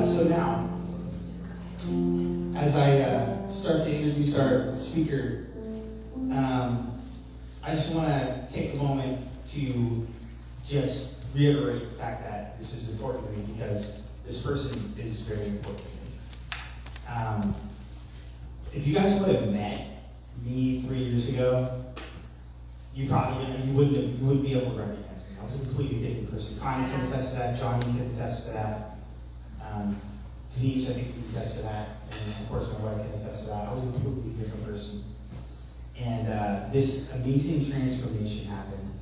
So now, as I start to introduce our speaker, I just want to take a moment to just reiterate the fact that this is important to me because this person is very important to me. If you guys would have met me 3 years ago, you probably you wouldn't be able to recognize me. I was a completely different person. Connie can attest to that. Johnny can attest to that. Denise, I think, can attest to that. And of course, my wife can attest to that. I was a completely different person. And this amazing transformation happened.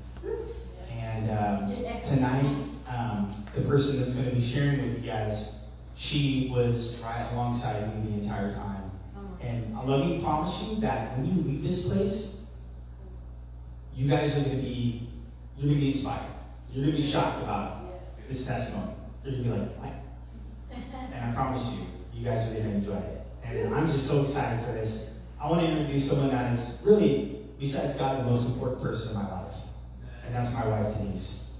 And tonight, the person that's going to be sharing with you guys, she was right alongside me the entire time. And let me promise you that when you leave this place, you guys are going to be, you're going to be inspired. You're going to be shocked about this testimony. You're going to be like, what? And I promise you, you guys are going to enjoy it. And I'm just so excited for this. I want to introduce someone that is really, besides God, the most important person in my life. And that's my wife, Denise.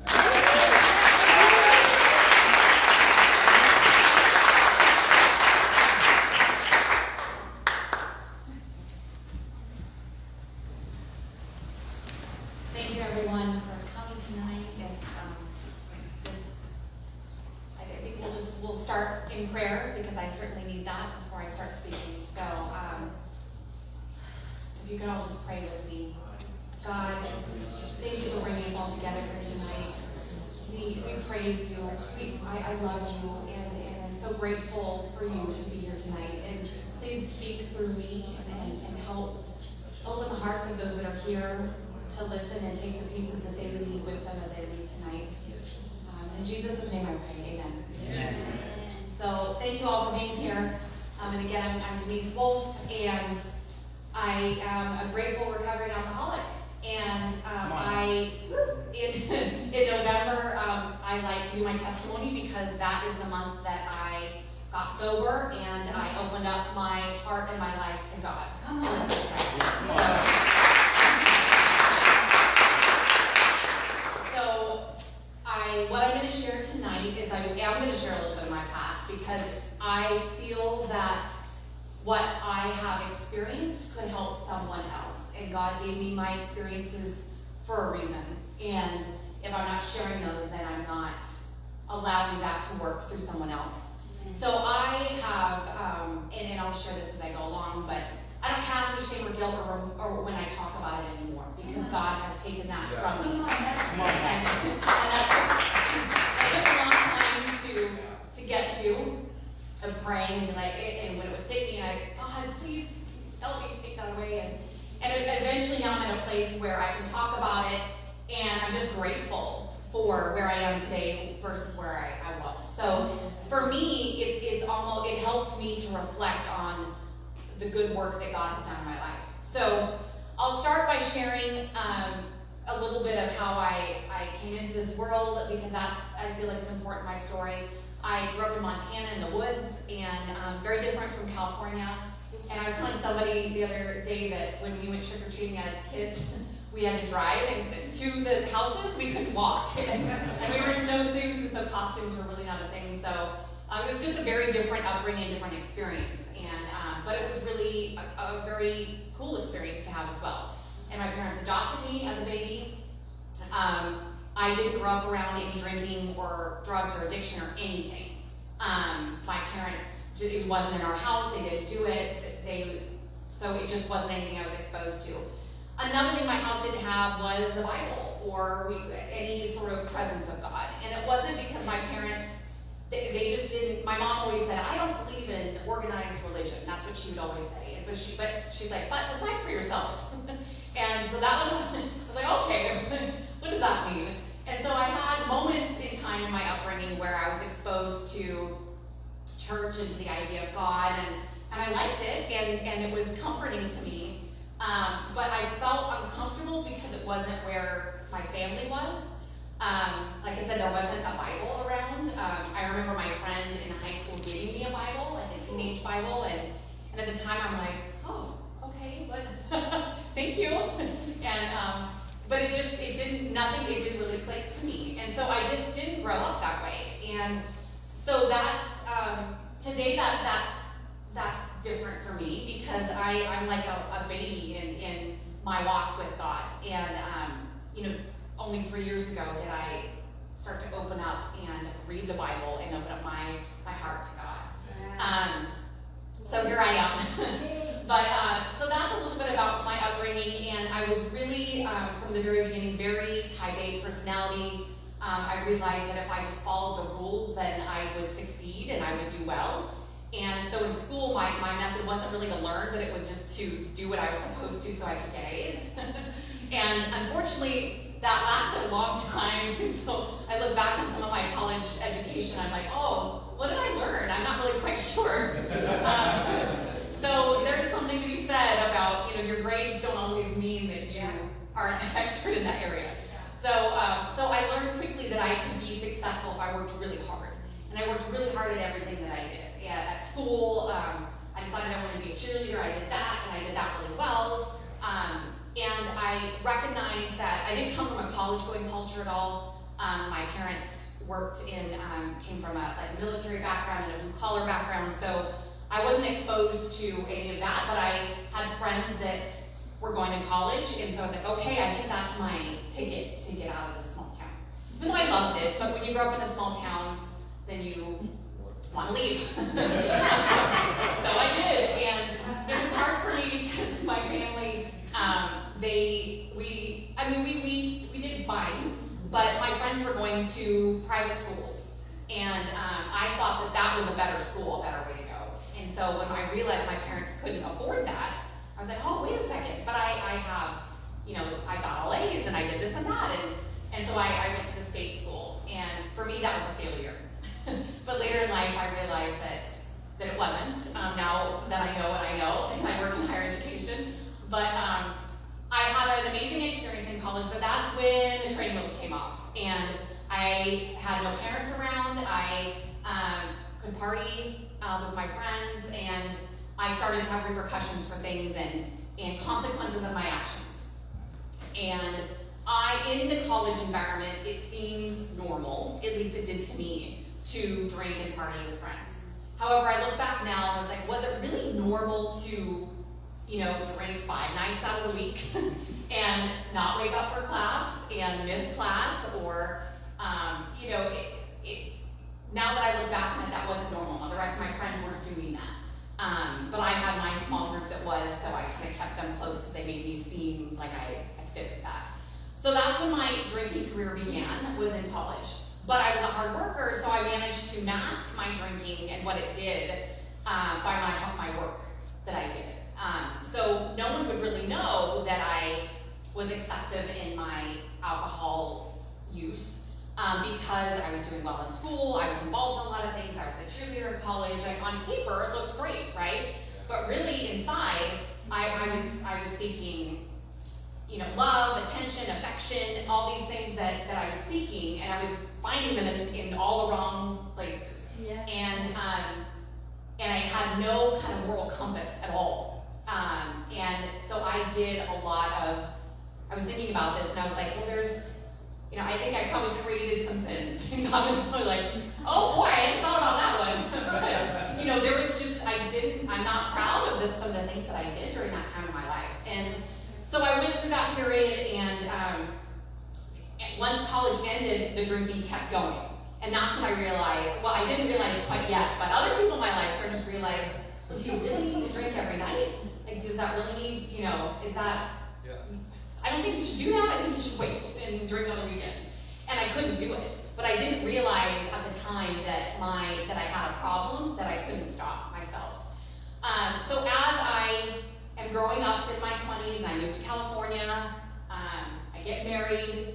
Thank you, everyone, for coming tonight. I think we'll start in prayer because I certainly need that before I start speaking. So if you could all just pray with me. God, thank you for bringing us all together here tonight. We praise you. I love you, and I'm so grateful for you to be here tonight. And please speak through me and help open the hearts of those that are here to listen and take the pieces that they leave with them as they leave tonight. In Jesus' name I pray, amen. Amen. So thank you all for being here. And again, I'm Denise Wolf, and I am a grateful recovering alcoholic. And in November, I like to do my testimony because that is the month that I got sober and I opened up my heart and my life to God. Come on. What I'm going to share tonight is I'm going to share a little bit of my past because I feel that what I have experienced could help someone else. And God gave me my experiences for a reason. And if I'm not sharing those, then I'm not allowing that to work through someone else. So I have, and I'll share this as I go along, but I don't have any shame or guilt or when I talk about it anymore because God has taken that from me. And that took a long time to get to, of praying and when it would hit me, and God, please help me take that away. And eventually now I'm in a place where I can talk about it, and I'm just grateful for where I am today versus where I was. So for me, it helps me to reflect on the good work that God has done in my life. So I'll start by sharing a little bit of how I came into this world because I feel like it's important in my story. I grew up in Montana in the woods and very different from California. And I was telling somebody the other day that when we went trick-or-treating as kids, we had to drive to the houses. We couldn't walk. And we were in snowsuits, and so costumes were really not a thing. So it was just a very different upbringing, different experience. But it was really a very cool experience to have as well. And my parents adopted me as a baby. I didn't grow up around any drinking or drugs or addiction or anything. My parents, it wasn't in our house, they didn't do it, so it just wasn't anything I was exposed to. Another thing my house didn't have was a Bible or any sort of presence of God. And it wasn't because my parents, they just didn't. My mom always said, I don't believe in organized religion. That's what she would always say. And so she's like, but decide for yourself. And so that was, I was like, okay, what does that mean? And so I had moments in time in my upbringing where I was exposed to church and to the idea of God, and I liked it, and it was comforting to me. But I felt uncomfortable because it wasn't where my family was. Like I said, there wasn't a Bible around. I remember my friend in high school giving me a Bible, like a teenage Bible, and at the time I'm like, oh, okay, but thank you. And but it didn't really click to me, and so I just didn't grow up that way. And so that's today that's different for me because I'm like a baby in my walk with God. And, only 3 years ago did I start to open up and read the Bible and open up my heart to God. So here I am. But, so that's a little bit about my upbringing, and I was really, from the very beginning, very type A personality. I realized that if I just followed the rules, then I would succeed and I would do well. And so in school, my method wasn't really to learn, but it was just to do what I was supposed to so I could get A's. And unfortunately, that lasted a long time. So I look back on some of my college education, I'm like, oh, what did I learn? I'm not really quite sure. So there's something to be said about, your grades don't always mean that you are an expert in that area. So I learned quickly that I could be successful if I worked really hard. And I worked really hard at everything that I did. At school, I decided I wanted to be a cheerleader. I did that, and I did that really well. And I recognized that I didn't come from a college-going culture at all. My parents came from a military background and a blue-collar background, so I wasn't exposed to any of that, but I had friends that were going to college, and so I was like, okay, I think that's my ticket to get out of this small town. Even though I loved it, but when you grow up in a small town, then you want to leave. So I did, and it was hard for me because my family, we did fine, but my friends were going to private schools, and I thought that was a better school, a better way to go. And so when I realized my parents couldn't afford that, I was like, oh, wait a second, but I have, I got all A's and I did this and that, and so I went to the state school, and for me that was a failure. But later in life I realized that it wasn't, now that I know what I know, and I work in higher education. But I had an amazing experience in college, but that's when the training wheels came off, and I had no parents around. I could party with my friends, and I started to have repercussions for things and consequences of my actions. And in the college environment, it seems normal, at least it did to me, to drink and party with friends. However, I look back now and I was like, was it really normal to, drink 5 nights out of the week and not wake up for class and miss class, or, now that I look back on it, that wasn't normal. The rest of my friends weren't doing that. But I had my small group that was, so I kind of kept them close because they made me seem like I fit with that. So that's when my drinking career began, was in college. But I was a hard worker, so I managed to mask my drinking and what it did by my work that I did. So no one would really know that I was excessive in my alcohol use because I was doing well in school, I was involved in a lot of things, I was a cheerleader in college. On paper, it looked great, right? But really inside, I was seeking love, attention, affection, all these things that I was seeking, and I was finding them in all the wrong places. Yeah. And I had no kind of moral compass at all. And so I did a lot of, I was thinking about this, and I was like, well, there's, I think I probably created some sins. And God was probably like, oh boy, I hadn't thought about that one. But, there was just, I'm not proud of some of the things that I did during that time in my life. And so I went through that period, and once college ended, the drinking kept going. And that's when I realized, well, I didn't realize it quite yet, but other people in my life started to realize, well, do you really need to drink every night? Like, does that really need, is that, yeah. I don't think you should do that. I think you should wait and drink on the weekend. And I couldn't do it. But I didn't realize at the time that I had a problem that I couldn't stop myself. So as I am growing up in my 20s, and I moved to California, I get married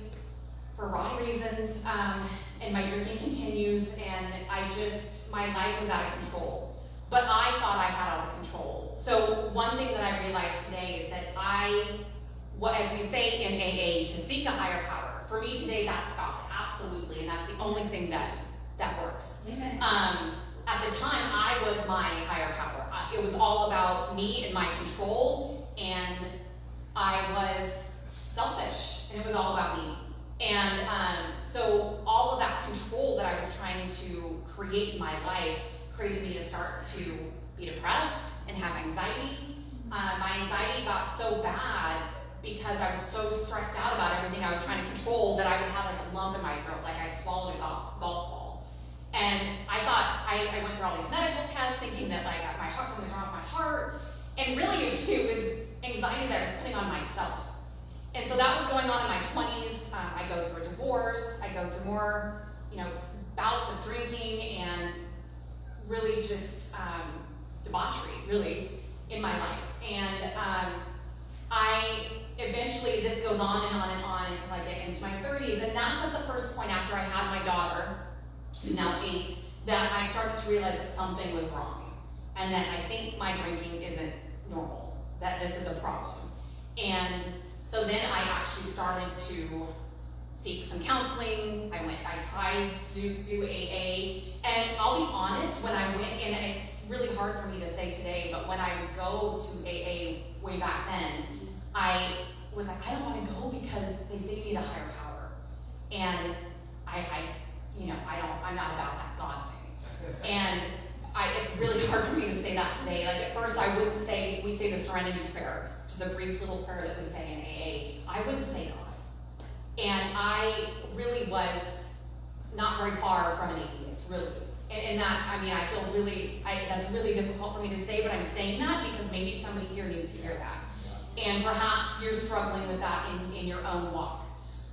for wrong reasons, and my drinking continues, and my life was out of control. But I thought I had all the control. So one thing that I realized today is that as we say in AA, to seek a higher power. For me today, that's God, absolutely, and that's the only thing that works. Amen. At the time, I was my higher power. It was all about me and my control, and I was selfish, and it was all about me. And so all of that control that I was trying to create in my life created me to start to be depressed and have anxiety. My anxiety got so bad because I was so stressed out about everything I was trying to control that I would have like a lump in my throat, like I swallowed a golf ball. And I thought, I went through all these medical tests thinking that like my heart, something was wrong with my heart. And really it was anxiety that I was putting on myself. And so that was going on in my 20s. I go through a divorce. I go through more, bouts of drinking and really just debauchery, really, in my life. And I eventually, this goes on and on and on until I get into my 30s. And that's at the first point after I had my daughter, who's now 8, that I started to realize that something was wrong. And that I think my drinking isn't normal, that this is a problem. And so then I actually started to seek some counseling. I tried to do AA. And I'll be honest, when I went, and it's really hard for me to say today, but when I would go to AA way back then, I was like, I don't want to go because they say you need a higher power. And I'm not about that God thing. And it's really hard for me to say that today. Like at first I wouldn't say, we say the serenity prayer, which is a brief little prayer that we say in AA. I wouldn't say God. And I really was not very far from an atheist, really. And that, I feel really, that's really difficult for me to say, but I'm saying that because maybe somebody here needs to hear that. And perhaps you're struggling with that in your own walk.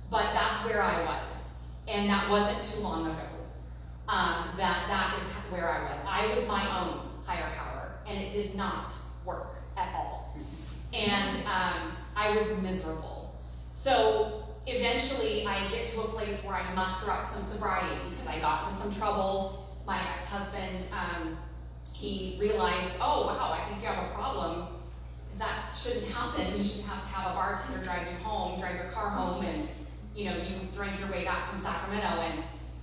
But that's where I was. And that wasn't too long ago. That is where I was. I was my own higher power, and it did not work at all. And I was miserable. So eventually I get to a place where I muster up some sobriety because I got into some trouble. My ex-husband, he realized, oh wow, I think you have a problem. That shouldn't happen. You shouldn't have to have a bartender drive you home, drive your car home, and you drank your way back from Sacramento,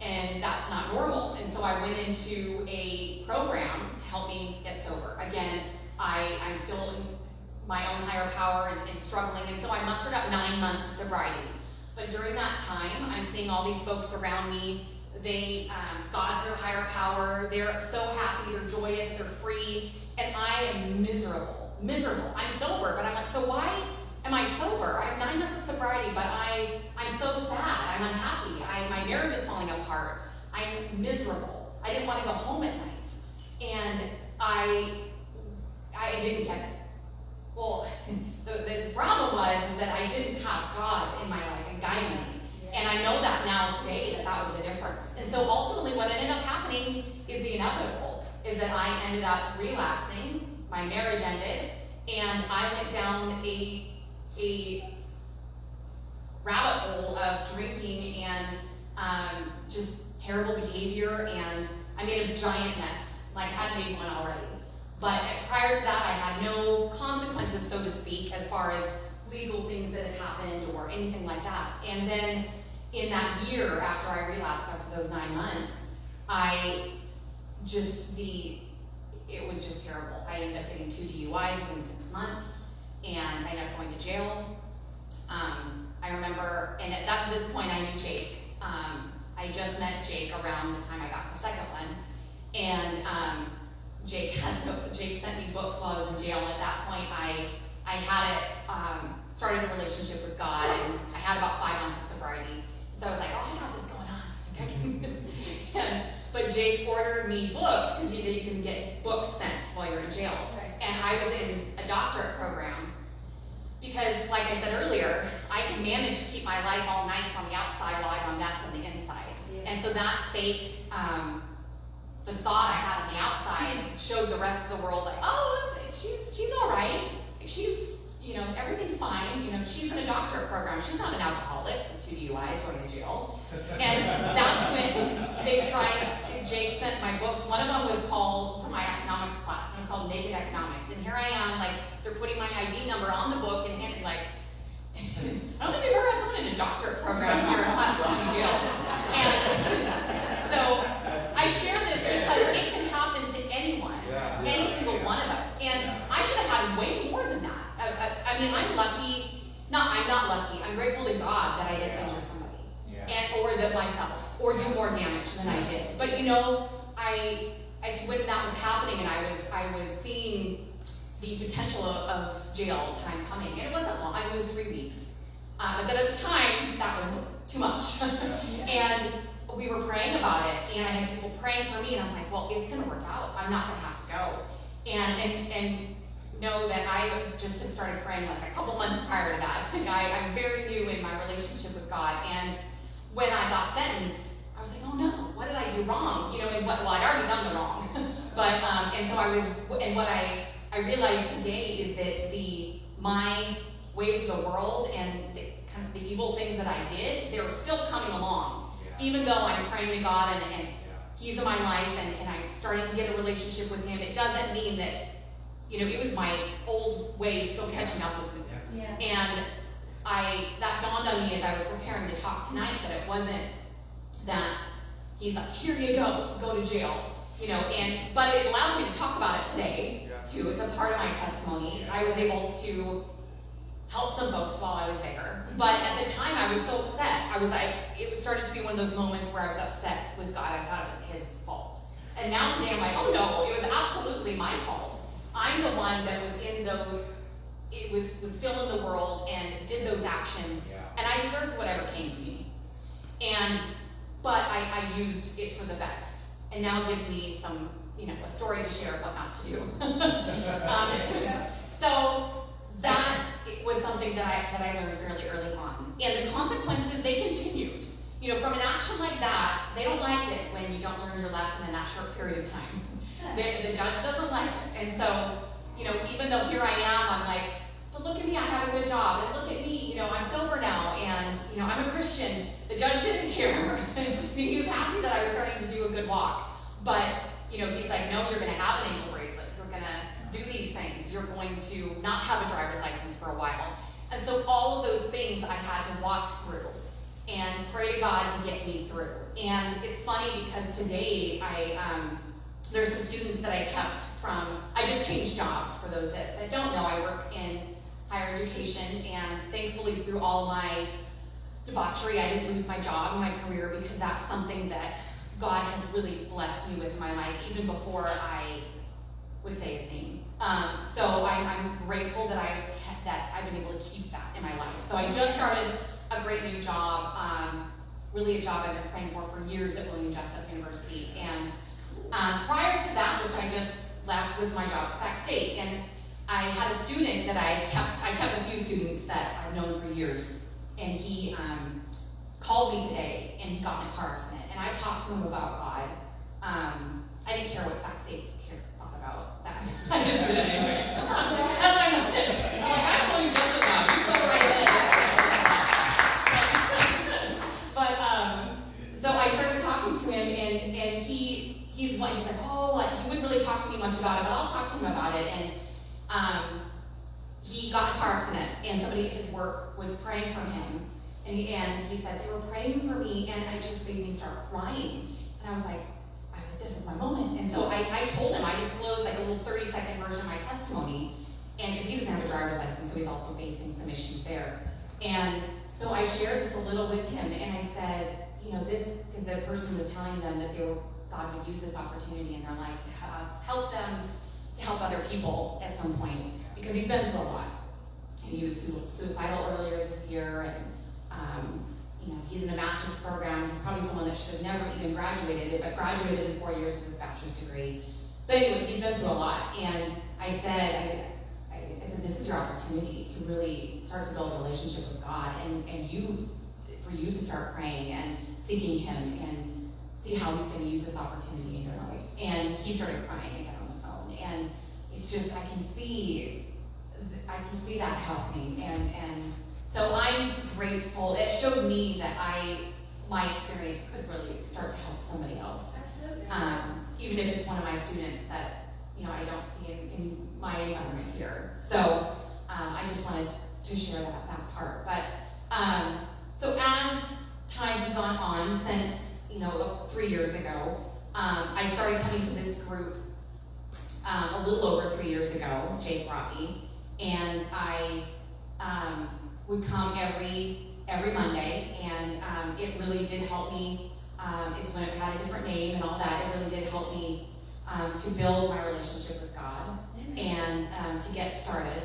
and that's not normal. And so I went into a program to help me get sober. Again, I'm still in my own higher power and struggling, and so I mustered up 9 months of sobriety. But during that time, I'm seeing all these folks around me. They got their higher power. They're so happy. They're joyous. They're free, and I am miserable. I'm sober, but I'm like, so why am I sober? I have 9 months of sobriety, but I'm so sad. I'm unhappy. My marriage is falling apart. I'm miserable. I didn't want to go home at night. And I didn't get it. Well, the problem was is that I didn't have God in my life and guiding me. And I know that now today that was the difference. And so ultimately what ended up happening is the inevitable, is that I ended up relapsing. My marriage ended, and I went down a rabbit hole of drinking and just terrible behavior, and I made a giant mess. Like I had made one already. But prior to that, I had no consequences, so to speak, as far as legal things that had happened or anything like that. And then in that year after I relapsed, after those 9 months, it was just terrible. I ended up getting 2 DUIs within 6 months, and I ended up going to jail. I remember, and at this point I knew Jake. I just met Jake around the time I got the second one, and Jake sent me books while I was in jail, and at that point I had started a relationship with God, and I had about 5 months of sobriety. So I was like, oh, I got this going on. But Jake ordered me books, because you can get books sent while you're in jail. Right. And I was in a doctorate program, because like I said earlier, I can manage to keep my life all nice on the outside while I'm a mess on the inside. Yeah. And so that fake facade I had on the outside showed the rest of the world like, oh, she's all right. She's, everything's fine. She's in a doctorate program. She's not an alcoholic with 2 DUIs going to jail. And that's when they tried, Jake sent my books. One of them was called, for my economics class, it was called Naked Economics. And here I am, like, they're putting my ID number on the book and like, I don't think we've ever had someone in a doctorate program here in Placer County Jail. And so I share this because it can happen to anyone, any single one of us. And I should have had way more than that. I'm lucky. I'm not lucky. I'm grateful to God that I didn't injure somebody, or that myself, or do more damage than I did. But when that was happening and I was seeing the potential of jail time coming, and it wasn't long, it was 3 weeks. But then at the time, that was too much. And we were praying about it, and I had people praying for me, and I'm like, well, it's gonna work out. I'm not gonna have to go. And know that I just had started praying like a couple months prior to that. Like I'm very new in my relationship with God, and when I got sentenced, I was like, oh no, what did I do wrong? And well, I'd already done the wrong. But, and so what I realized today is that my ways of the world and kind of the evil things that I did, they were still coming along. Even though I'm praying to God and He's in my life and I'm starting to get a relationship with Him, it doesn't mean that, it was my old ways still catching up with me. Yeah. And that dawned on me as I was preparing to talk tonight, that it wasn't that He's like, here you go to jail. But it allows me to talk about it today, too. It's a part of my testimony. I was able to help some folks while I was there. But at the time, I was so upset. It was starting to be one of those moments where I was upset with God. I thought it was His fault. And now today, I'm like, oh no, it was absolutely my fault. I'm the one that was was still in the world and did those actions. And I deserved whatever came to me. But I used it for the best. And now it gives me some, a story to share of what not to do. So that was something that I learned fairly early on. And the consequences, they continued. From an action like that, they don't like it when you don't learn your lesson in that short period of time. The judge doesn't like it. And so, even though here I am, I'm like, but look at me, I have a good job. And look at me, I'm sober now. And, I'm a Christian. The judge didn't care. He was happy that I was starting to do a good walk. But, he's like, no, you're going to have an ankle bracelet. You're going to do these things. You're going to not have a driver's license for a while. And so all of those things I had to walk through and pray to God to get me through. And it's funny because today there's some students that I kept I just changed jobs. For those that don't know, I work in higher education, and thankfully through all my debauchery, I didn't lose my job and my career, because that's something that God has really blessed me with in my life, even before I would say His name. So I'm grateful that I've been able to keep that in my life. So I just started a great new job, really a job I've been praying for years at William Jessup University. And prior to that, which I just left, was my job at Sac State. And I had a student that I kept a few students that I've known for years. And he called me today, and he got in a car accident. And I talked to him about God. I didn't care what Sac State thought about that. I just did it anyway. That's why I'm like, I don't William Jessup now. You go right in. So I started talking to him, and he's like, oh, he wouldn't really talk to me much about it, but I'll talk to him about it. And he got in a car accident, and somebody at his work was praying for him. And he said, they were praying for me, and it just made me start crying. And I was like, this is my moment. And so I told him, I disclosed like a little 30-second version of my testimony, and because he doesn't have a driver's license, so he's also facing some issues there. And so I shared just a little with him, and I said, this, because the person was telling them that God would use this opportunity in their life to help them, to help other people at some point, because he's been through a lot. And he was suicidal earlier this year, and he's in a master's program. He's probably someone that should have never even graduated, but graduated in 4 years with his bachelor's degree. So anyway, he's been through a lot. And I said, this is your opportunity to really start to build a relationship with God, and for you to start praying and seeking Him and see how He's going to use this opportunity in your life. And he started crying again on the phone. And it's just, I can see that happening. And so I'm grateful. It showed me that my experience could really start to help somebody else. Even if it's one of my students that, I don't see in my environment here. So I just wanted to share that part. But so as time has gone on since, 3 years ago, I started coming to this group a little over 3 years ago. Jake brought me, and I would come every Monday, and it really did help me. It's when it had a different name and all that. It really did help me to build my relationship with God and to get started.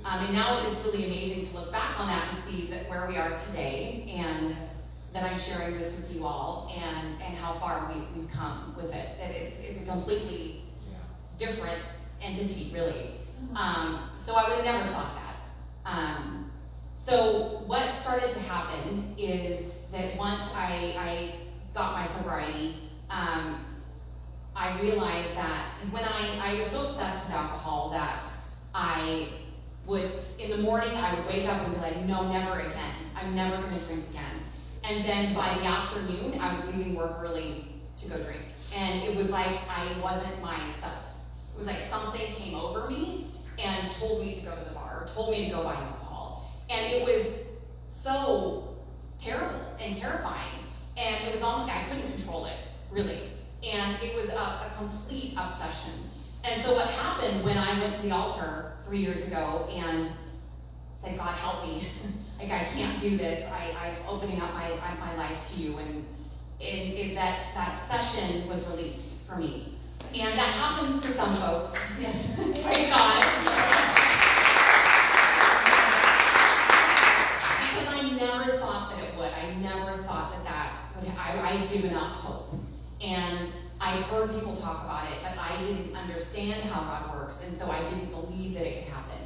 And now it's really amazing to look back on that and see that where we are today, and that I'm sharing this with you all, and how far we've come with it. That it's a completely different entity, really. So I would have never thought that. So what started to happen is that once I got my sobriety, I realized that, because when I was so obsessed with alcohol that I would, in the morning, I would wake up and be like, no, never again. I'm never going to drink again. And then by the afternoon, I was leaving work early to go drink. And it was like I wasn't myself. It was like something came over me and told me to go to the bar, or told me to go buy alcohol. And it was so terrible and terrifying. And it was almost, I couldn't control it, really. And it was a complete obsession. And so what happened when I went to the altar 3 years ago and said, God, help me. Like, I can't do this. I'm opening up my life to you. And is that obsession was released for me. And that happens to some folks. Yes. Praise God. Because I never thought that it would. I never thought that would, I had given up hope. And I heard people talk about it, but I didn't understand how God works, and so I didn't believe that it could happen.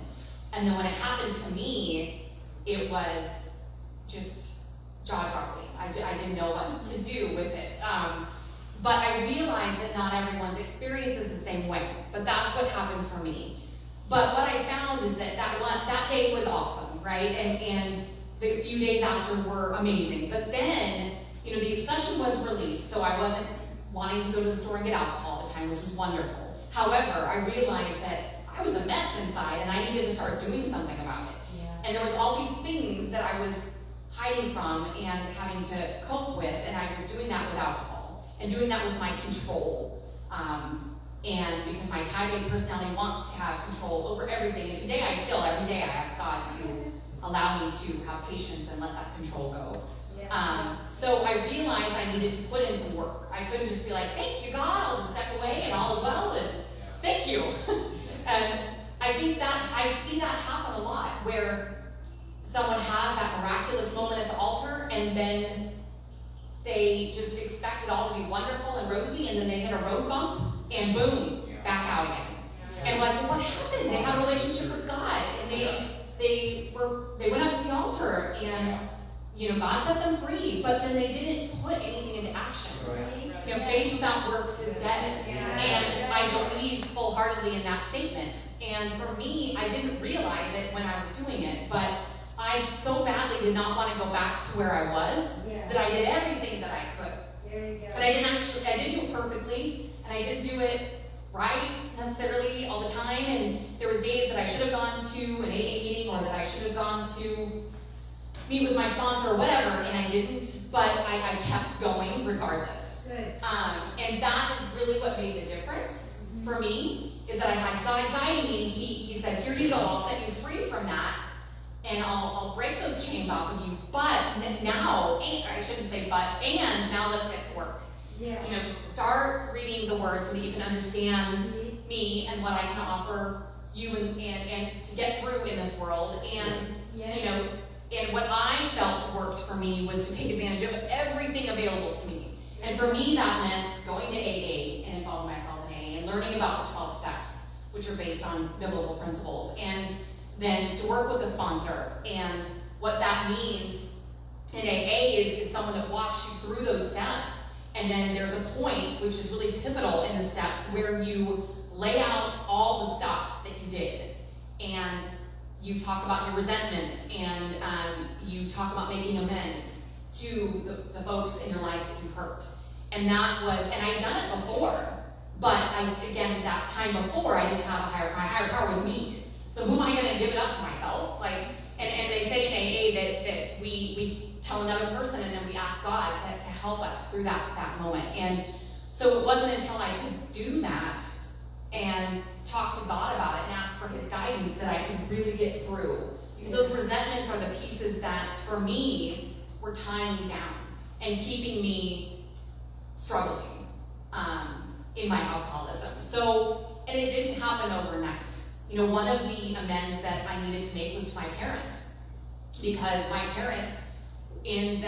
And then when it happened to me, it was just jaw-dropping. I didn't know what to do with it. But I realized that not everyone's experience is the same way, but that's what happened for me. But what I found is that day was awesome, right? And the few days after were amazing. But then, the obsession was released, so I wasn't wanting to go to the store and get alcohol all the time, which was wonderful. However, I realized that I was a mess inside and I needed to start doing something about it. Yeah. And there was all these things that I was hiding from and having to cope with, and I was doing that with alcohol and doing that with my control. And because my type A personality wants to have control over everything, and today every day I ask God to allow me to have patience and let that control go. So I realized I needed to put in some work. I couldn't just be like, thank you, God, I'll just step away and all is well, and thank you. And I think that I see that happen a lot, where someone has that miraculous moment at the altar, and then they just expect it all to be wonderful and rosy, and then they hit a road bump, and boom, back out again. And like, well, what happened? They had a relationship with God, and they went up to the altar, and God set them free, but then they didn't put anything into action. Right. Faith without works is dead. And I believe full-heartedly in that statement. And for me, I didn't realize it when I was doing it, but I so badly did not want to go back to where I was that I did everything that I could. There you go. And I didn't do it perfectly, and I didn't do it right necessarily all the time. And there was days that I should have gone to an AA meeting, or that I should have gone to meet with my sponsor or whatever, and I didn't, but I kept going regardless. Good. And that is really what made the difference for me, is that I had God guiding me. He said, here you go, I'll set you free from that, and I'll break those chains off of you, but now, I shouldn't say but, and now let's get to work. Yeah. Start reading the word so that you can understand me and what I can offer you and to get through in this world, and and what I felt worked for me was to take advantage of everything available to me. And for me, that meant going to AA and involving myself in AA and learning about the 12 steps, which are based on biblical principles. And then to work with a sponsor. And what that means in AA is someone that walks you through those steps. And then there's a point, which is really pivotal in the steps, where you lay out all the stuff that you did. And you talk about your resentments, and you talk about making amends to the folks in your life that you've hurt. And I'd done it before, but that time before, I didn't have my higher power was me. So who am I going to give it up to myself? And they say in AA that we tell another person, and then we ask God to help us through that moment. And so it wasn't until I could do that and talk to God about it and ask for his guidance that I could really get through. Because those resentments are the pieces that, for me, were tying me down and keeping me struggling. in my alcoholism. So, and it didn't happen overnight. You know, one of the amends that I needed to make was to my parents, because my parents, in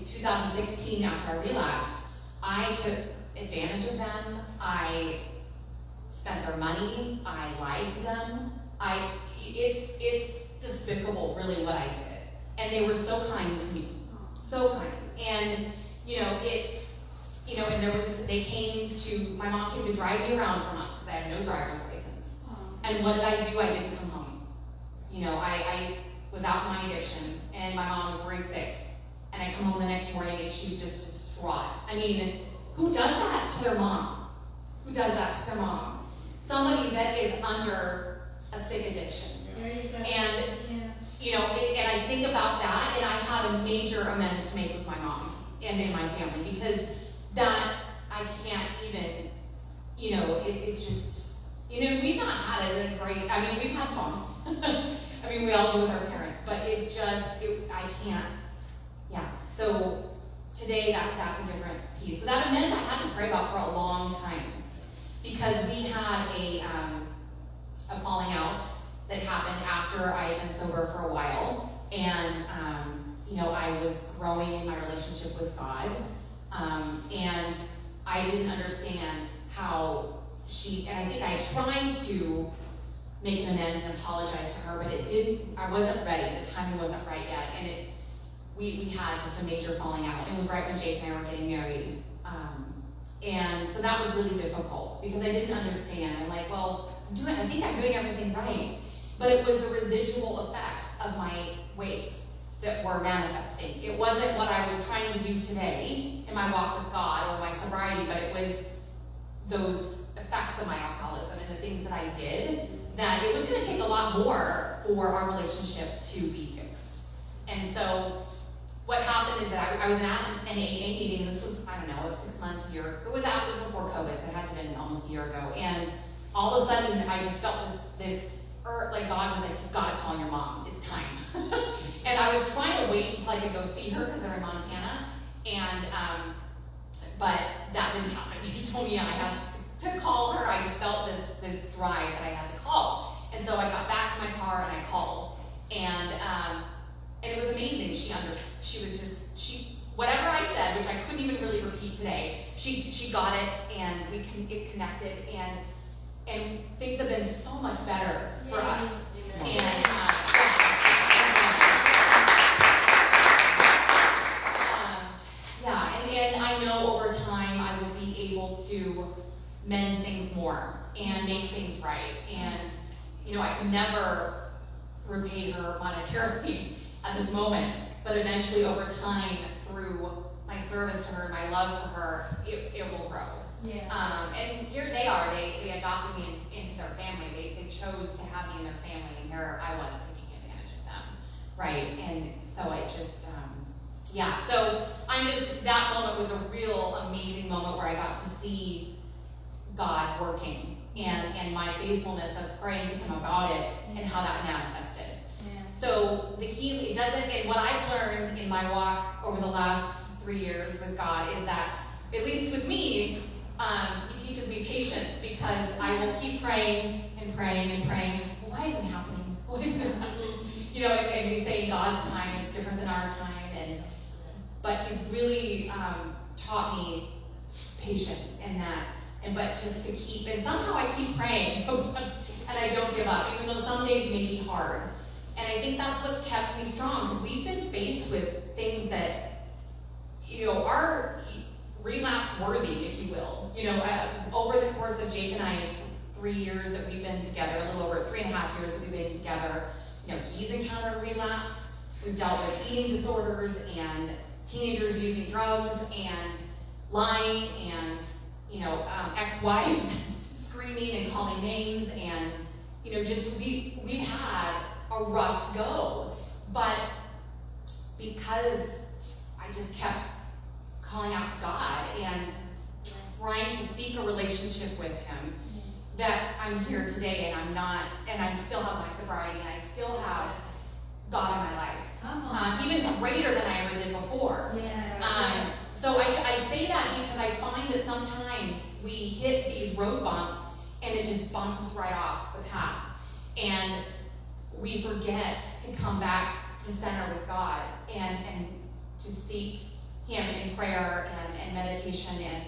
2016, after I relapsed, I took advantage of them. I spent their money. I lied to them. It's despicable, really, what I did. And they were so kind to me, so kind. And and they came to, my mom came to drive me around for a month because I had no driver's license. And what did I do? I didn't come home. You know, I was out in my addiction, and my mom was worried sick. And I come home the next morning and she's just distraught. I mean, who does that to their mom? Who does that to their mom? Somebody that is under a sick addiction. And, you know, and I think about that, and I had a major amends to make with my mom and in my family, because that, I can't even, you know, it's just, you know, we've not had a great, I mean, we've had bumps. I mean, we all do with our parents, but I can't, yeah. So today, that's a different piece. So that amends I had to pray about for a long time, because we had a falling out that happened after I had been sober for a while, and you know, I was growing in my relationship with God, and I didn't understand how and I think I tried to make an amends and apologize to her, but I wasn't ready, the timing wasn't right yet, and we had just a major falling out. It was right when Jake and I were getting married, and so that was really difficult, because I didn't understand. I'm like, well, I think I'm doing everything right. But it was the residual effects of my ways that were manifesting. It wasn't what I was trying to do today in my walk with God or my sobriety, but it was those effects of my alcoholism and the things that I did, that it was going to take a lot more for our relationship to be fixed. And so what happened is that I was at an AA meeting. This was, I don't know, 6 months, a year. It was before COVID, so it had to have been almost a year ago. And all of a sudden, I just felt this like God was like, you've got to call your mom. It's time. And I was trying to wait until I could go see her, because they're in Montana. And but that didn't happen. He told me I had to call her. I just felt this drive that I had to call. And so I got back to my car and I called. And it was amazing. She whatever I said, which I couldn't even really repeat today, she got it, and it connected, and things have been so much better for us. And and I know over time I will be able to mend things more and make things right. And you know, I can never repay her monetarily at this moment, but eventually over time, through my service to her, my love for her, it will grow. Yeah. And here they are. They adopted me into their family. They chose to have me in their family, and here I was taking advantage of them, right? And so it just, So that moment was a real amazing moment where I got to see God working, and my faithfulness of praying to Him about it, and how that manifested. Yeah. So the key, and what I've learned in my walk over the last 3 years with God is that, at least with me, He teaches me patience, because I will keep praying and praying and praying. Why isn't it happening? Why isn't it happening? You know, and we say in God's time, it's different than our time, but He's really taught me patience in that, but just to keep, and somehow I keep praying, and I don't give up, even though some days may be hard. And I think that's what's kept me strong, because we've been faced with things that, you know, are relapse worthy, if you will. You know, over the course of Jake and I's 3 years that we've been together, a little over 3.5 years that we've been together, you know, he's encountered relapse. We've dealt with eating disorders and teenagers using drugs and lying and, you know, ex-wives screaming and calling names, and, you know, just we've had a rough go. But because I just kept calling out to God and trying to seek a relationship with Him, that I'm here today, and I still have my sobriety, and I still have God in my life, even greater than I ever did before. Yeah. So I say that because I find that sometimes we hit these road bumps and it just bumps us right off the path. And we forget to come back to center with God and to seek Him in prayer and meditation and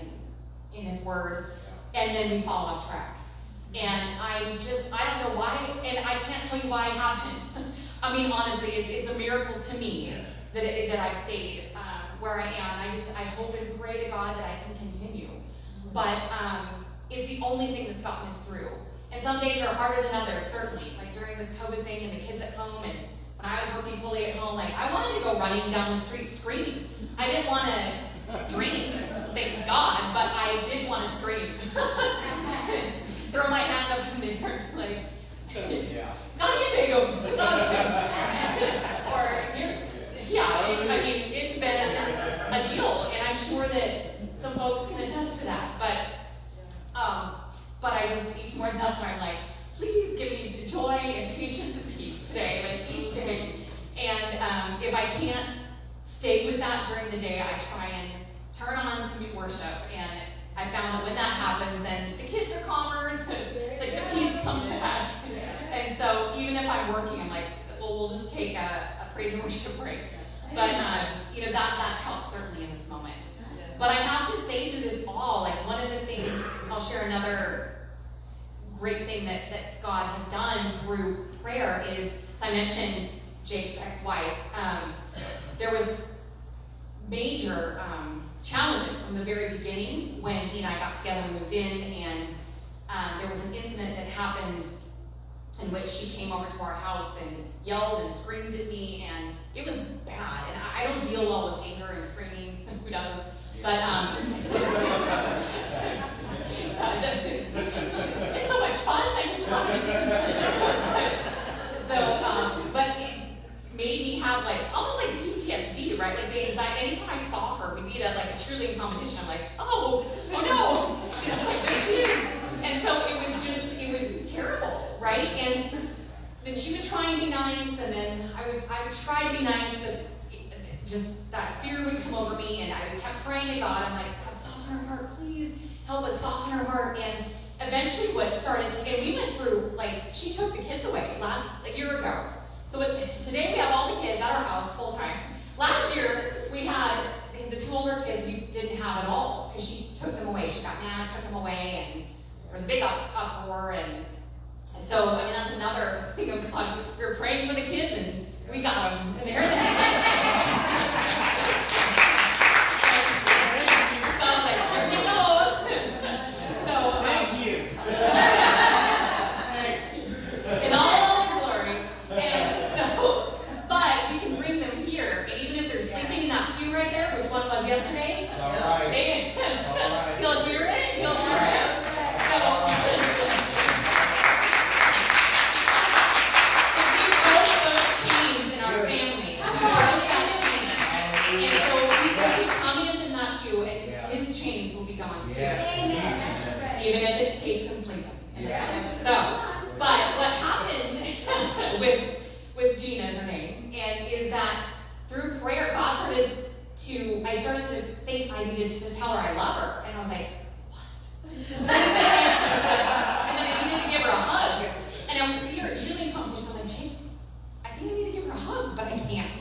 in His Word. And then we fall off track. And I don't know why, and I can't tell you why I haven't. I mean, honestly, it's a miracle to me that I've stayed where I am. I hope and pray to God that I can continue. But it's the only thing that's gotten us through. And some days are harder than others, certainly. Like during this COVID thing and the kids at home, and when I was working fully at home, like I wanted to go running down the street screaming. I didn't want to drink, thank God, but I did want to scream. Throw my hands up in the air, like, God, you take them. It's all good. Or, I mean, it's been a deal, and I'm sure that some folks can attest to that. But I just, each morning, that's where I'm like, please give me joy and patience and peace today, like each day. And if I can't stay with that during the day, I try and turn on some worship. And I found that when that happens, then the kids are calmer, like the peace comes back. And so even if I'm working, I'm like, well, we'll just take a praise and worship break. But that helps certainly in this moment. But I have to say through this all, like one of the things, I'll share another great thing that God has done through prayer is, so I mentioned Jake's ex-wife. There was major challenges from the very beginning when he and I got together and moved in, and there was an incident that happened in which she came over to our house and yelled and screamed at me, and it was bad. And I don't deal well with anger and screaming. Who does? But it's so much fun. I just love it. But it made me have almost like PTSD, right? Like the anxiety. Anytime I saw her, we'd be at a cheerleading competition. I'm like, oh no, like there she is. And so it was terrible, right? And then she would try and be nice, and then I would try to be nice, but just that fear would come over me, and I kept praying to God. I'm like, God, soften her heart, please help us soften her heart. And eventually what started to, and we went through, she took the kids away a year ago. So today we have all the kids at our house full time. Last year we had the two older kids we didn't have at all because she took them away. She got mad, took them away, and there was a big uproar. And so, I mean, that's another thing of God. We were praying for the kids, and we got them, and they're there. So I was like, here we go. So, thank you. In all glory. And so, but we can bring them here, and even if they're sleeping in that pew right there, which one was yesterday, it's all right. He'll hear it. He'll hear it. Even if it takes some sleep. So, but what happened with Gina is her name, and is that through prayer, I started to think I needed to tell her I love her, and I was like, what? And then I needed to give her a hug, and I would see her at cheerleading competition. I'm like, Jake, I think I need to give her a hug, but I can't.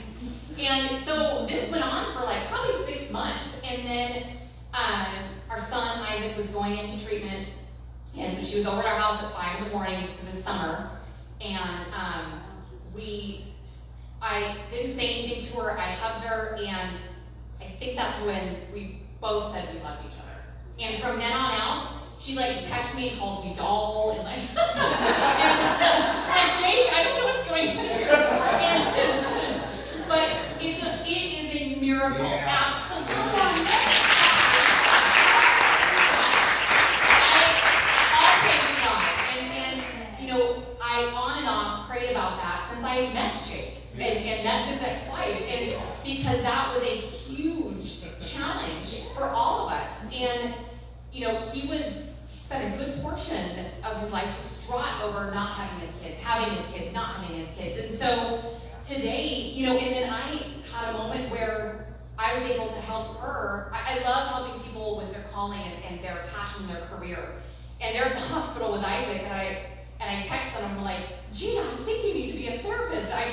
And so this went on for probably 6 months, and then our son Isaac was going into treatment, and so she was over at our house at 5 a.m. This was this summer, and I didn't say anything to her. I hugged her, and I think that's when we both said we loved each other. And from then on out, she texts me, calls me doll, and and Jake, I don't know what's going on here. But it is a miracle, absolutely. I on and off prayed about that since I met Jake and met his ex-wife, and because that was a huge challenge for all of us. And he spent a good portion of his life distraught over not having his kids, having his kids, not having his kids. And so today, and then I had a moment where I was able to help her. I love helping people with their calling and their passion, their career. And they're at the hospital with Isaac, and I text them, I'm like, Gina, I think you need to be a therapist. I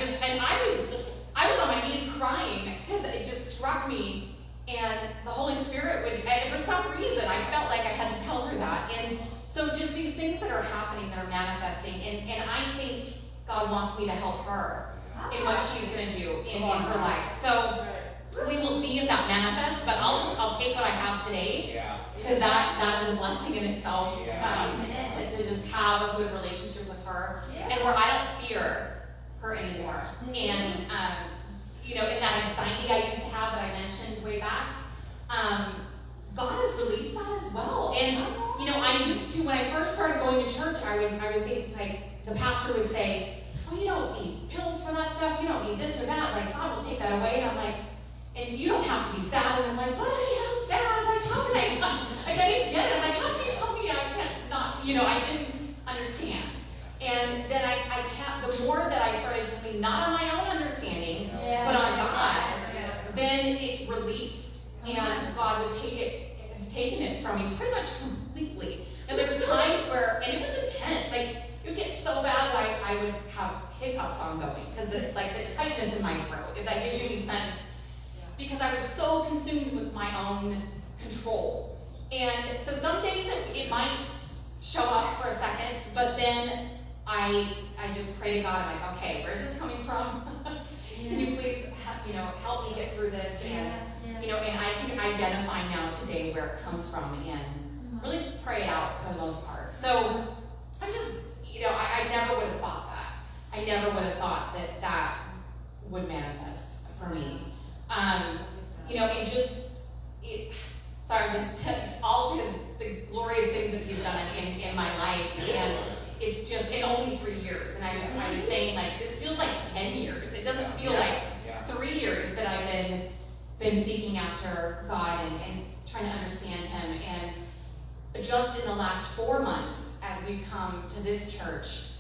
was on my knees crying because it just struck me, and the Holy Spirit and for some reason, I felt like I had to tell her that. And so just these things that are happening, that are manifesting, and I think God wants me to help her in what she's going to do in her life. So we will see if that manifests, but I'll take what I have today, because that is a blessing in itself, to just have a good relationship with her, and where I don't fear her anymore. And in that anxiety I used to have that I mentioned way back, God has released that as well. And I used to, when I first started going to church, I would think, like, the pastor would say, oh, you don't need pills for that stuff, you don't need this or that, like, God will take that away. And I'm like, and you don't have to be sad. And I'm like, but I am sad, like, how can I not? Like, I didn't get it. I'm like, how can you tell me I can't not, I didn't understand. And then I can't, the more that I started to lean not on my own understanding, but on God, then it released, and God would has taken it from me pretty much completely. And there's times where, and it was intense, like, it would get so bad that I would have hiccups ongoing, because the tightness in my throat, if that gives you any sense, because I was so consumed with my own control. And so some days it might show up for a second, but then I just pray to God. I'm like, okay, where's this coming from? Can you please, help me get through this? And and I can identify now today where it comes from, and really pray it out for the most part. So I'm just, I never would have thought that. I never would have thought that would manifest for me. Sorry, just all because the glorious things that He's done in my life, and it's just in only 3 years. And I was saying, like, this feels like 10 years. It doesn't feel like 3 years that I've been seeking after God and trying to understand Him. And just in the last 4 months, as we've come to this church,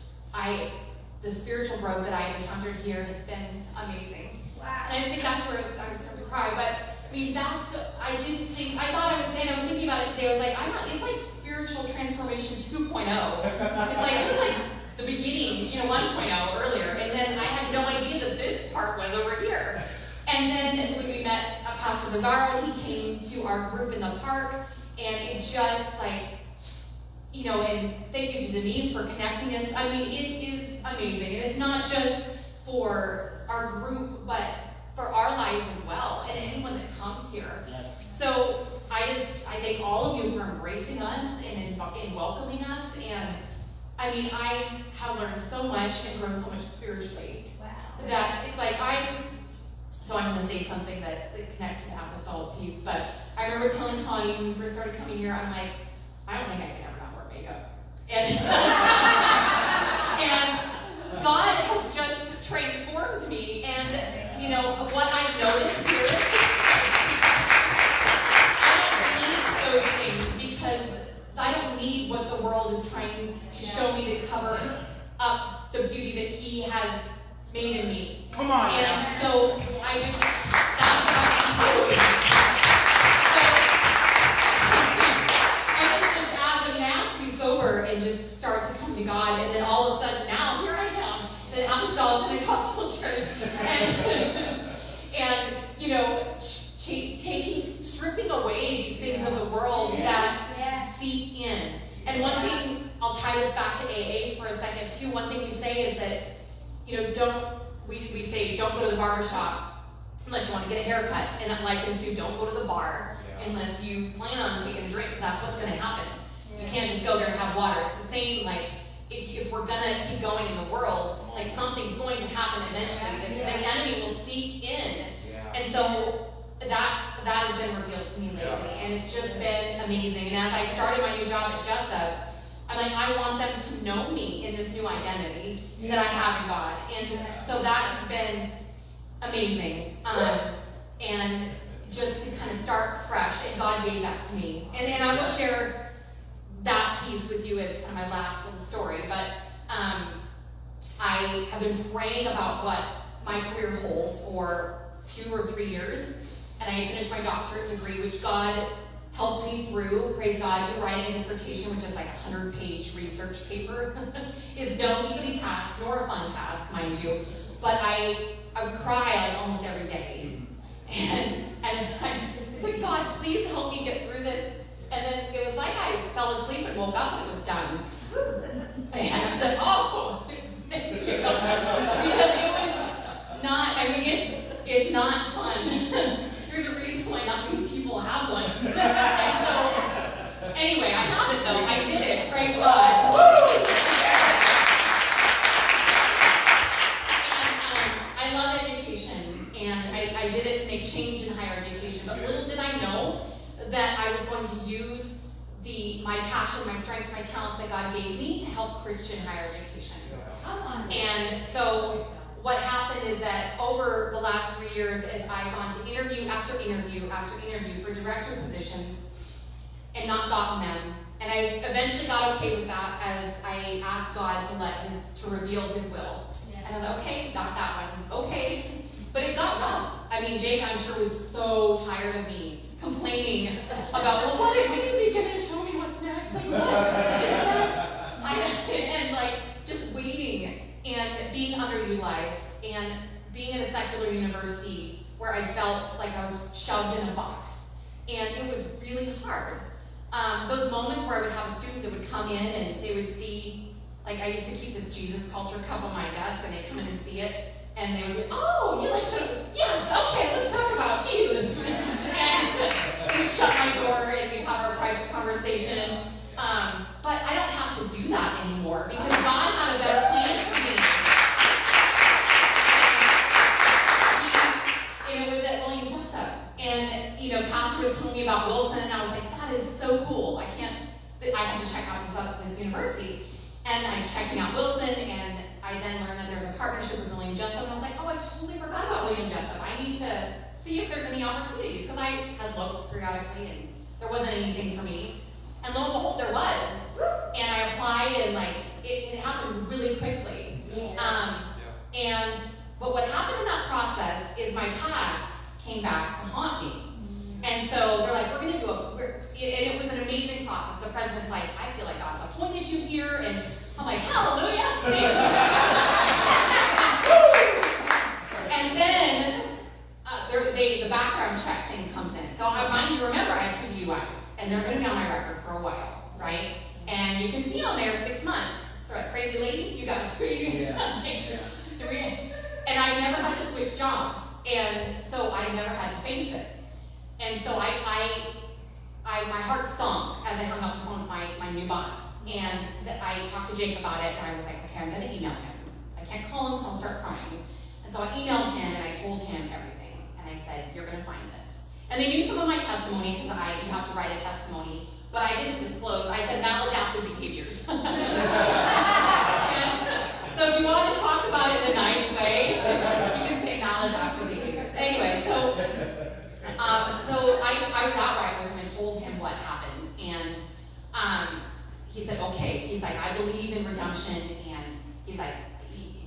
the spiritual growth that I've encountered here has been amazing. Wow. And I think that's where I would start to cry. But I mean, I was thinking about it today. I was like, it's like spiritual transformation 2.0. It was like the beginning, 1.0 earlier. And then I had no idea that this part was over here. And then when we met Pastor Bizarro, he came to our group in the park, and it just and thank you to Denise for connecting us. I mean, it is amazing. And it's not just for our group, but for our lives as well, and anyone that comes here. Yes. So I thank all of you for embracing us and welcoming us. And I mean, I have learned so much and grown so much spiritually. Wow. That it's like so I'm going to say something that connects to the apostolic piece, but I remember telling Connie when we first started coming here, I'm like, I don't think I can ever not wear makeup. And, and God has just transformed me, and what I've noticed here, I don't need those things, because I don't need what the world is trying to show me to cover up the beauty that He has made in me. Come on. And so that's what I'm doing. So I've been asked to be sober and just start to come to God, and then all of a sudden now here I am, the Apostolic Pentecostal Church, and stripping away these things of the world that seep in. And one thing, I'll tie this back to AA for a second too. One thing we say is that we say don't go to the barbershop unless you want to get a haircut, and that likens to don't go to the bar unless you plan on taking a drink, because that's what's going to happen. You can't just go there and have water. It's the same, like, if we're going to keep going in the world, like, something's going to happen eventually. The enemy will seep in. And so that has been revealed to me lately, and it's just been amazing. And as I started my new job at Jessup, I'm like, I want them to know me in this new identity that I have in God. And so that's been amazing. And just to kind of start fresh, and God gave that to me. And I will share that piece with you as kind of my last little story. But I have been praying about what my career holds for 2 or 3 years. And and I finished my doctorate degree, which God helped me through, praise God, to writing a dissertation, which is like a 100-page research paper, is no easy task, nor a fun task, mind you. But I would cry like almost every day. And I was like, God, please help me get through this. And then it was like I fell asleep and woke up and it was done. And I said, oh, thank you. Because it was not, I mean, it's not fun. There's a reason why not many people have one. And so, anyway, I have it though. I did it. Praise God. And I love education, and I did it to make change in higher education. But little did I know that I was going to use my passion, my strengths, my talents that God gave me to help Christian higher education. And so what happened is that over the last 3 years, as I've gone to interview after interview after interview for director positions and not gotten them, and I eventually got okay with that as I asked God to reveal His will. And I was like, okay, got that one, okay. But it got rough. I mean, Jake, I'm sure, was so tired of me complaining about, well, when is he going to show me what's next? Like, what is next? And like, just waiting and being underutilized and being at a secular university where I felt like I was shoved in a box. And it was really hard. Those moments where I would have a student that would come in and they would see, like I used to keep this Jesus Culture cup on my desk and they'd come in and see it. And they would be, oh, you like that? Yes, okay, let's talk about Jesus. And we'd shut my door and we'd have our private conversation. But I don't have to do that anymore because God had a better plan for me. And it was at William Jessup. And, Pastor was telling me about Wilson, and I was like, that is so cool. I had to check out this university. And I'm checking out Wilson, and I then learned that there's a partnership with William Jessup, and I was like, oh, I totally forgot about William Jessup. I need to see if there's any opportunities, because I had looked periodically, and there wasn't anything for me. And lo and behold, there was. And I applied, and it happened really quickly. Yes. But what happened in that process is my past came back to haunt me. And so they're like, we're going to do and it was an amazing process. The president's like, I feel like God's appointed you here. And I'm like, hallelujah. And then the background check thing comes in. So mind you, remember, I have 2 DUIs. And they're going to be on my record for a while, right? And you can see on there 6 months. So crazy lady, you got 3. Yeah. 3. And I never had to switch jobs. And so I never had to face it. And so my heart sunk as I hung up the phone with my new boss. And I talked to Jake about it, and I was like, okay, I'm going to email him. I can't call him, so I'll start crying. And so I emailed him, and I told him everything. And I said, you're going to find this. And they knew some of my testimony, because you have to write a testimony. But I didn't disclose. I said maladaptive behaviors. So if you want to talk about it in a nice way, you can say maladaptive behaviors. Anyway, so I was outright with him and told him what happened. And he said, okay. He's like, I believe in redemption. And he's like,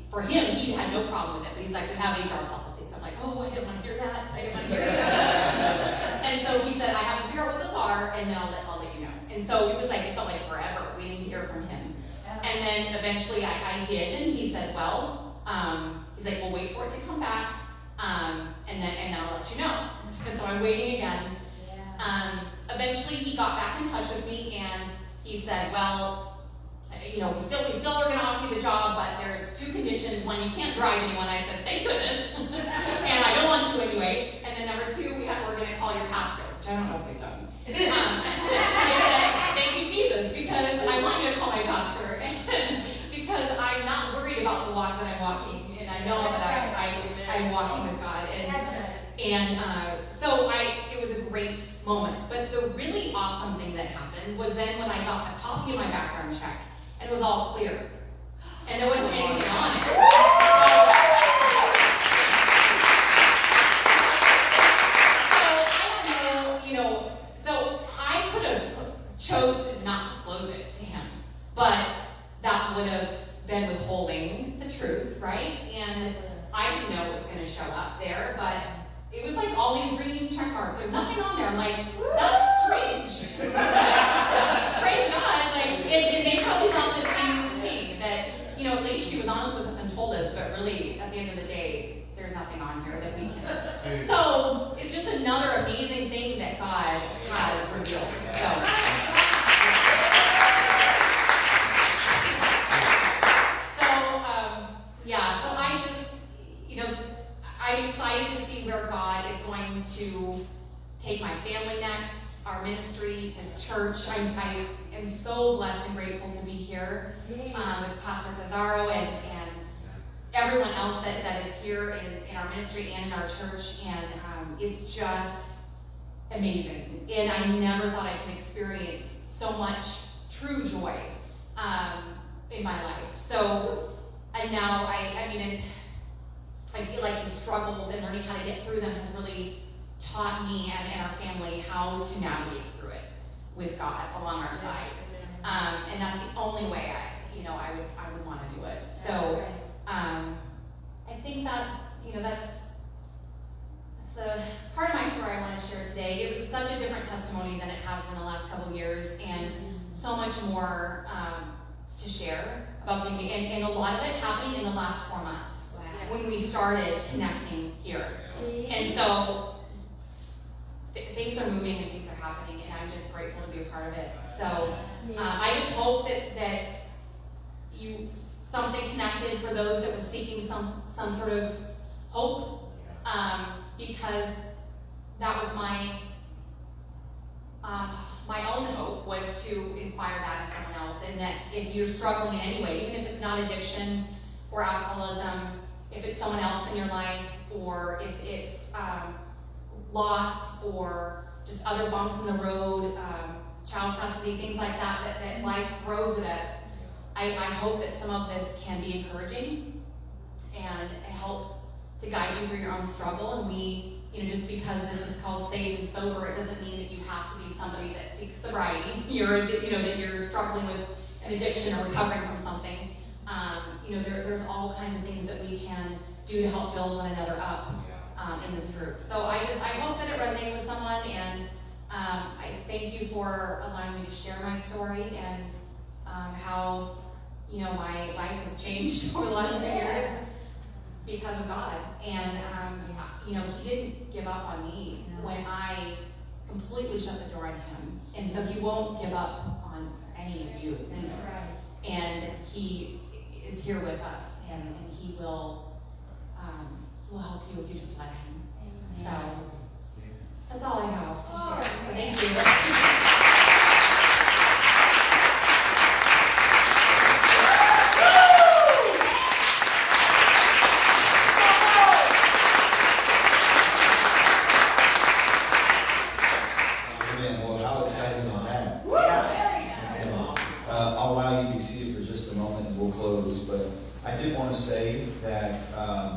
for him, he had no problem with it. But he's like, we have HR policies. So I'm like, oh, I didn't want to hear that. I didn't want to hear that. And so he said, I have to figure out what those are, and then I'll let you know. And so it felt like forever waiting to hear from him. And then eventually I did, and he said, well, he's like, we'll wait for it to come back, and then I'll let you know. And so I'm waiting again. Yeah. Eventually he got back in touch with me, and he said, well, we still are going to offer you the job, but there's 2 conditions. One, you can't drive anyone. I said, thank goodness. And I don't want to anyway. And then number 2, we're going to call your pastor, which I don't know if they've done. I said, thank you, Jesus, because I want you to call my pastor. Because I'm not worried about the walk that I'm walking. And I know that I'm walking with God. So it was a great moment. But the really awesome thing that happened was then when I got the copy of my background check, and it was all clear. And there wasn't anything on it. So I could have chose to not disclose it to him. But that would have been withholding the truth, right? And I didn't know it was going to show up there, but it was like all these green check marks. There's nothing on there. I'm like, that's strange. Praise God. Like, and they probably thought the same thing, that, at least she was honest with us and told us, but really, at the end of the day, there's nothing on here that we can. So, it's just another amazing thing that God has revealed. So I just, I'm excited to see where God is going to take my family next, our ministry, His church. I am so blessed and grateful to be here with Pastor Pizarro and everyone else that is here in our ministry and in our church, and it's just amazing. And I never thought I could experience so much true joy in my life. So, and now I feel like these struggles and learning how to get through them has really taught me and our family how to navigate through it with God along our side. And that's the only way I would want to do it. So I think that that's a part of my story I want to share today. It was such a different testimony than it has been the last couple of years, and so much more to share about the and a lot of it happening in the last 4 months when we started connecting here. And so things are moving and things are happening, and I'm just grateful to be a part of it. So I just hope that something connected for those that were seeking some sort of hope, because that was my own hope, was to inspire that in someone else. And that if you're struggling in any way, even if it's not addiction or alcoholism, if it's someone else in your life, or if it's loss or just other bumps in the road, child custody, things like that life throws at us, I hope that some of this can be encouraging and help to guide you through your own struggle. And we, just because this is called Saved and Sober, it doesn't mean that you have to be somebody that seeks sobriety. That you're struggling with an addiction or recovering from something. There's all kinds of things that we can do to help build one another up in this group. So I hope that it resonated with someone, and I thank you for allowing me to share my story and how my life has changed over the last 2 years because of God. And He didn't give up on me when I completely shut the door on Him, and so He won't give up on any of you either. And He is here with us, and He will help you if you just let Him. So that's all I have to share. So thank you. I'll allow you to be seated for just a moment and we'll close, but I did want to say that